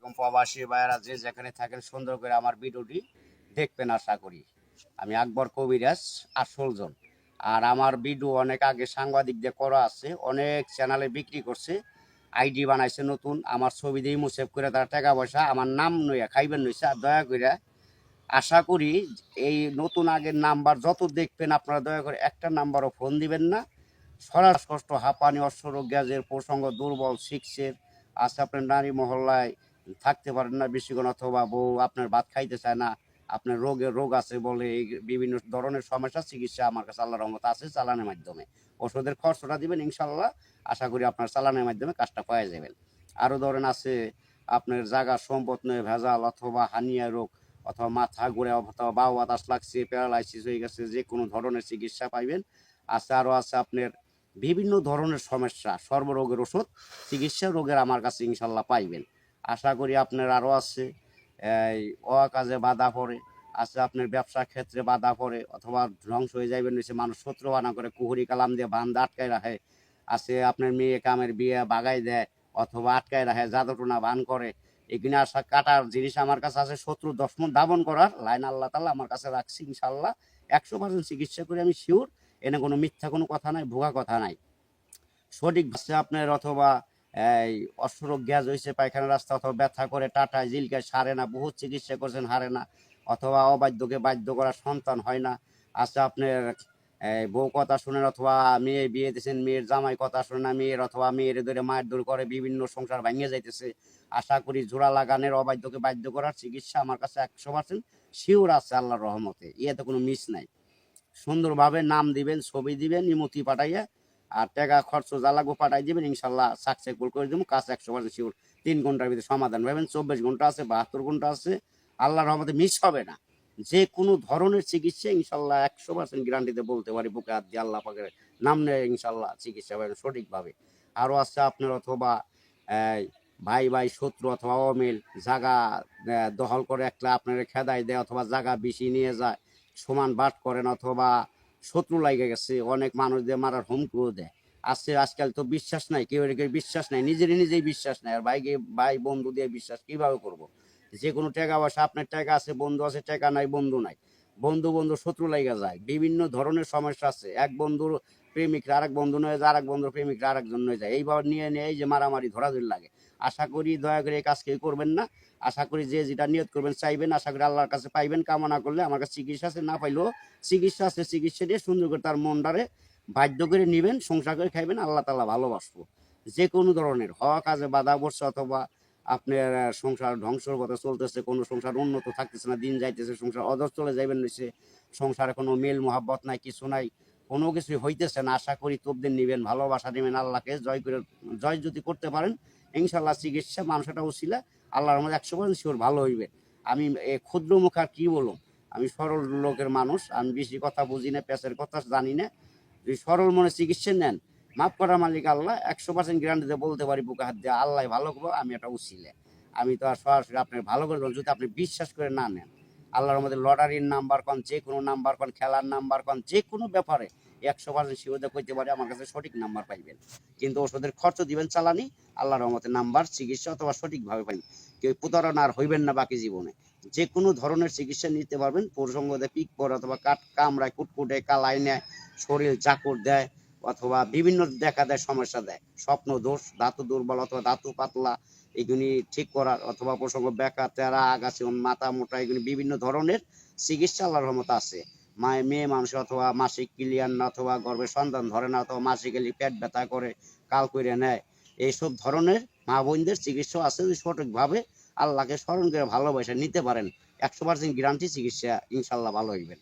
এরকম প্রবাসী ভাইয়েরা যে যেখানে থাকেন সুন্দর করে আমার ভিডিওটি দেখবেন আশা করি। আমি আকবর কবিরাজ আসলজন। আর আমার ভিডিও অনেক আগে সাংবাদিকদের করা আছে, অনেক চ্যানেলে বিক্রি করছে, আইডি বানাইছে নতুন, আমার ছবি দিয়ে সেভ করে তারা টাকা পয়সা আমার নাম নইয়া খাইবেন নইছে। আর দয়া করে আশা করি এই নতুন আগের নাম্বার যত দেখবেন আপনারা দয়া করে একটা নাম্বারও ফোন দিবেন না। শ্বাসকষ্ট, হাঁপানি, অশ্বরোগ, গ্যাসের প্রসঙ্গ, দুর্বল, সিক্সের আছে, আপনার নারী মহল্লায় থাকতে পারেন না বেশিক্ষণ, অথবা বউ আপনার ভাত খাইতে চায় না, আপনার রোগ আছে বলে এই বিভিন্ন ধরনের সমস্যা চিকিৎসা আমার কাছে আল্লাহর রহমত আছে চালানের মাধ্যমে। ওষুধের খরচটা দিবেন ইনশাল্লাহ, আশা করি আপনার চালানের মাধ্যমে কাজটা পাওয়া যাবেন। আরও ধরেন আছে আপনার জায়গা সম্পদ নয় ভেজাল, অথবা হানিয়া রোগ, অথবা মাথা ঘুরে, অথবা বাউ বাতাস লাগছে, প্যারালাইসিস হয়ে গেছে, যে কোনো ধরনের চিকিৎসা পাইবেন। আছে আরও আছে আপনার বিভিন্ন ধরনের সমস্যা, সর্বরোগের ওষুধ চিকিৎসা রোগের আমার কাছে ইনশাল্লাহ পাইবেন। আশা করি আপনার আরও আছে এই অকাজে বাধা পড়ে, আছে আপনার ব্যবসার ক্ষেত্রে বাধা পড়ে, অথবা ধ্বংস হয়ে যাবেন নিচে, মানুষ শত্রু বানা করে কুহুরি কালাম দিয়ে বান্ধা আটকায় রাখে, আছে আপনার মেয়ে কামের বিয়ে বাগাই দেয় অথবা আটকায় রাখে, জাদুটোনা বান করে, এখানে আসা কাটার জিনিস আমার কাছে আছে, শত্রু দশমন দাবন করার লাইন আল্লাহ তাআলা আমার কাছে রাখছি ইনশাল্লাহ। 100% চিকিৎসা করে আমি শিওর, এনে কোনো মিথ্যা কোনো কথা নাই, ভুয়া কথা নাই, সঠিক ভাষা আপনার। অথবা এই অশ্বরোগ গ্যাস হয়েছে, পায়খানা রাস্তা, অথবা ব্যথা করে টাটায় জিলকায় সারে না, বহুত চিকিৎসা করছেন হারে না, অথবা অবাধ্যকে বাধ্য করা সন্তান হয় না, আছে আপনার বউ কথা শুনেন, অথবা মেয়ে বিয়ে দিয়েছেন, মেয়ের জামাই কথা শুনে না, মেয়ের অথবা মেয়ের ধরে মায়ের দূর করে বিভিন্ন সংসার ভাঙিয়ে যাইতেছে। আশা করি জোড়া লাগানের অবাধ্যকে বাধ্য করার চিকিৎসা আমার কাছে 100% শিওর আছে আল্লাহর রহমতে, ইয়েতে কোনো মিস নাই। সুন্দরভাবে নাম দিবেন, ছবি দিবেন, ইমতি পাঠাইয়া আর টাকা খরচ যা লাগবে পাঠাই দিবেন, ইনশাল্লাহ সাকসেসফুল করে দেবো, কাজ 100% শিওর। 3 ঘন্টার ভিতরে সমাধান পাবেন, 24 ঘন্টা আছে, 72 ঘন্টা আছে, আল্লাহর রহমতে মিস হবে না। যে কোনো ধরনের চিকিৎসা ইনশাল্লাহ 100% গ্যারান্টিতে বলতে পারি, বুকে হাত দিয়ে আল্লাহ পাকের নাম নেয় ইনশাল্লাহ চিকিৎসা পাবেন সঠিকভাবে। আরও আছে আপনার অথবা ভাই ভাই শত্রু অথবা অমিল, জাগা দখল করে একটা আপনার খেদাই দেয়, অথবা জাগা বেশি নিয়ে যায়, সমান বাট করেন, অথবা শত্রু লাগে গেছে, অনেক মানুষ দিয়ে মারার হুমকিও দেয়। আছে আজকাল তো বিশ্বাস নাই, কেউ বিশ্বাস নাই, নিজেই বিশ্বাস নাই, আর ভাই বন্ধু দিয়ে বিশ্বাস কিভাবে করব। যে কোনো টাকা পয়সা, আপনার টাকা আছে বন্ধু আছে, টাকা নাই বন্ধু নাই, বন্ধু বন্ধু শত্রু লাগা যায়, বিভিন্ন ধরনের সমস্যা আছে। এক বন্ধুর প্রেমিকরা আরেক বন্ধু নয়ে যায়, আরেক বন্ধুর প্রেমিকরা আরেকজন নয়ে যায়, এইভাবে নিয়ে নিয়ে এই যে মারামারি ধরাধরি লাগে। আশা করি দয়া করে এই কাজ কেউ করবেন না। আশা করি যে যেটা নিয়ত করবেন চাইবেন, আশা করি আল্লাহর কাছে পাইবেন। কামনা করলে আমার কাছে চিকিৎসা আছে, না পাইলেও চিকিৎসা আছে, চিকিৎসা দিয়ে সুন্দর করে তার মনটারে বাধ্য করে নিবেন, সংসার করে খাইবেন, আল্লাহ তাআলা ভালোবাসবো। যে কোনো ধরনের হওয়া কাজে বাধা পড়ছে, অথবা আপনার সংসার ধ্বংসর পথে চলতেছে, কোনো সংসার উন্নত থাকতেছে না, দিন যাইতেছে, সংসার অধর চলে যাইবেন নিচে, সংসারে কোনো মেল মোহাব্বত নাই, কিছু নাই, কোনো কিছু হইতেছে না, আশা করি তবদিন নিবেন, ভালোবাসা দিবেন, আল্লাহকে জয় করে জয় যদি করতে পারেন ইনশাল্লাহ চিকিৎসা মানুষটা উচিলা আল্লাহর মধ্যে 100% শিওর ভালো হইবে। আমি ক্ষুদ্র মুখ আর কি বলুন, আমি সরল লোকের মানুষ, আমি বেশি কথা বুঝি না, পেঁচের কথা জানি না। যদি সরল মনে চিকিৎসা নেন, মাফ করার মালিক আল্লাহ, 100% গ্যারান্টিতে বলতে পারি বুকে হাত দিয়ে আল্লাহ ভালো করবো, আমি এটা উচিলে। আমি তো আর সরাসরি আপনার ভালো করে দেবো যদি আপনি বিশ্বাস করে না নেন। আল্লাহর মধ্যে লটারির নাম্বার কন, যে কোনো নাম্বার কন, খেলার নাম্বার কন, যে কোনো ব্যাপারে 100% শিওরতা করতে পারে আমার কাছে সঠিক নাম্বার পাইবেন। কিন্তু ওষুধের খরচ দিবেন চালানি, আল্লাহর রহমতে নাম্বার চিকিৎসা অথবা সঠিকভাবে পাইবেন। কেউ প্রতারণা আর হইবেন না বাকি জীবনে। যে কোনো ধরনের চিকিৎসা নিতে পারবেন, প্রসঙ্গ দেয় পিক পরে, অথবা কাট কামড়ায়, কুটকুটে, কালাই নেয়, শরীর চাকর দেয়, অথবা বিভিন্ন দেখা দেয় সমস্যা দেয়, স্বপ্ন দোষ, ধাতু দুর্বল অথবা ধাতু পাতলা, এগুলি ঠিক করার, অথবা প্রসঙ্গ বেকা তেরা আগাছে মাথা মোটা, এগুলি বিভিন্ন ধরনের চিকিৎসা আল্লাহর রহমতে আছে। মেয়ে মানুষ অথবা মাসিক ক্লিয়ার না, অথবা গর্ভের সন্তান ধরে না, অথবা মাসিক এলি পেট ব্যথা করে, কাল করে নেয়, এইসব ধরনের মা বোনদের চিকিৎসা আছে। যদি সঠিকভাবে আল্লাহকে স্মরণ করে ভালোবাসা নিতে পারেন 100% গ্যারান্টি চিকিৎসা ইনশাল্লাহ ভালো হইবেন।